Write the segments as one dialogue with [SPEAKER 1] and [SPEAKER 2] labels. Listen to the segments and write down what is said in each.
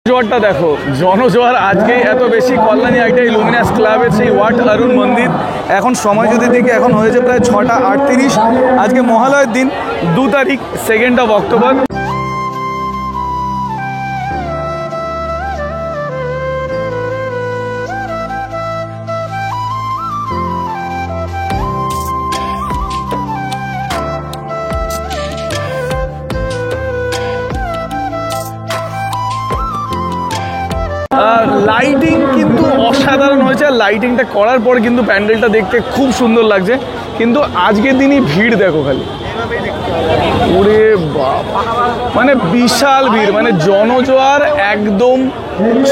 [SPEAKER 1] জোয়ারটা দেখো, জনজোয়ার আজকে এত বেশি কল্যাণী একটা লুমিনাস ক্লাবের সেই ওয়াট অরুণ মন্দির। এখন সময় যদি দেখি এখন হয়েছে প্রায় 6টা 38। আজকে মহালয়ের দিন 2 তারিখ 2nd অক্টোবর। লাইটিং কিন্তু অসাধারণ হয়েছে, আর লাইটিংটা করার পর কিন্তু প্যান্ডেলটা দেখতে খুব সুন্দর লাগছে। কিন্তু আজকের দিনই ভিড় দেখো খালি, ওরে বাবা, মানে বিশাল ভিড়, মানে জনজোয়ার একদম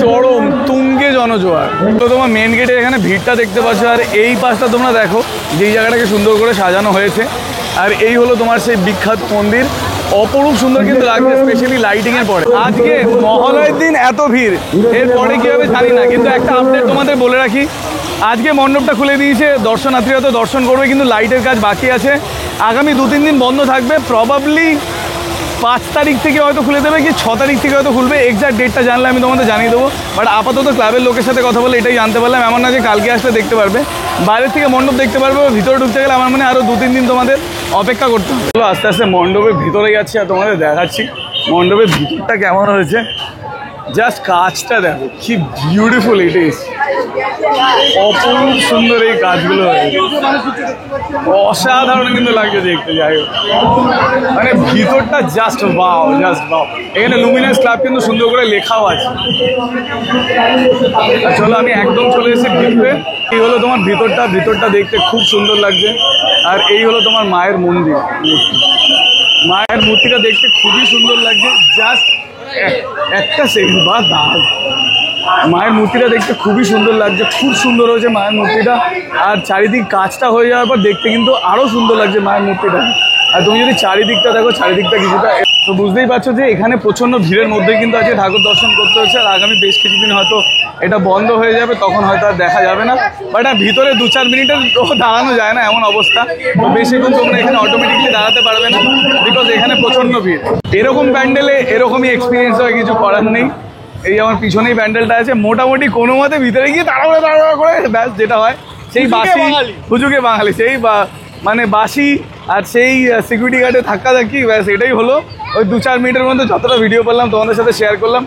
[SPEAKER 1] চরম তুঙ্গে জনজোয়ার। তো তোমার মেন গেটে এখানে ভিড়টা দেখতে পাচ্ছ, আর এই পাশটা তোমরা দেখো যেই জায়গাটাকে সুন্দর করে সাজানো হয়েছে। আর এই হলো তোমার সেই বিখ্যাত মন্দির, অপরূপ সুন্দর কিন্তু লাগছে, স্পেশালি লাইটিং এর পরে। আজকে মহালয়ের দিন এত ভিড়, এরপরে কি হবে জানি না, কিন্তু একটা আপডেট তোমাদের বলে রাখি, আজকে মণ্ডপটা খুলে দিয়েছে, দর্শনার্থীরা তো দর্শন করবে, কিন্তু লাইটের কাজ বাকি আছে। আগামী 2-3 দিন বন্ধ থাকবে, প্রবাবলি 5 তারিখ থেকে হয়তো খুলে দেবে, কি 6 তারিখ থেকে হয়তো খুলবে। এক্সাক্ট ডেটটা জানলে আমি তোমাদের জানিয়ে দেবো, বাট আপাতত ক্লাবের লোকের সাথে কথা বলে এটাই জানতে পারলাম। এমন না যে কালকে আসলে দেখতে পারবে, বাইরের থেকে মণ্ডপ দেখতে পারবে, ভিতরে ঢুকতে গেলে আমার মনে আরও 2-3 দিন তোমাদের অপেক্ষা করতে হবে। আস্তে আস্তে মণ্ডপের ভিতরে যাচ্ছি আর তোমাদের দেখাচ্ছি মণ্ডপের ভিতরটা কেমন হয়েছে। জাস্ট কাজটা দেখো, কি বিউটিফুল ইট ইজ, অপরূপ সুন্দর এই কাজগুলো হয়েছে, অসাধারণ কিন্তু লাগছে দেখতে। যাই হোক, মানে ভিতরটা জাস্ট বাও, জাস্ট বাও। এখানে লুমিনাস ক্লাব কিন্তু সুন্দর করে লেখাও আছে। চলো আমি একদম চলে এসেছি ভিতরে। এই হলো তোমার ভিতরটা দেখতে খুব সুন্দর লাগছে। আর এই হলো তোমার মায়ের মন্দির, মায়ের মূর্তিটা দেখতে খুবই সুন্দর লাগছে। জাস্ট একটা সেকেন্ড বা দাগ, মায়ের মূর্তিটা দেখতে খুবই সুন্দর লাগছে, খুব সুন্দর হয়েছে মায়ের মূর্তিটা। আর চারিদিক কাজটা হয়ে যাওয়ার পর দেখতে কিন্তু আরও সুন্দর লাগছে মায়ের মূর্তিটা। আর তুমি যদি চারিদিকটা দেখো, চারিদিকটা কিছুটা, তো বুঝতেই পারছো যে এখানে প্রচণ্ড ভিড়ের মধ্যেই কিন্তু আজকে ঠাকুর দর্শন করতে হচ্ছে। আর আগামী বেশ কিছুদিন হয়তো এটা বন্ধ হয়ে যাবে, তখন হয়তো আর দেখা যাবে না। বাট ভিতরে 2-4 মিনিটের দাঁড়ানো যায় না এমন অবস্থা, তো বেশিক্ষণ তোমরা এখানে অটোমেটিকলি দাঁড়াতে পারবে না, বিকজ এখানে প্রচণ্ড ভিড়। এরকম প্যান্ডেলে এরকমই এক্সপিরিয়েন্স হয়, কিছু করার নেই। এই আমার পিছনেই প্যান্ডেলটা আছে, মোটামুটি কোনো মতে ভিতরে গিয়ে তাড়াহুড়া করে ব্যাস যেটা হয় সেই বাসি হুজুকে বাঙালি, সেই মানে বাসি আর সেই সিকিউরিটি গার্ডে ধাক্কি, ব্যাস এটাই হলো। ওই 2-4 মিনিটের মধ্যে যতটা ভিডিও করলাম তোমাদের সাথে শেয়ার করলাম।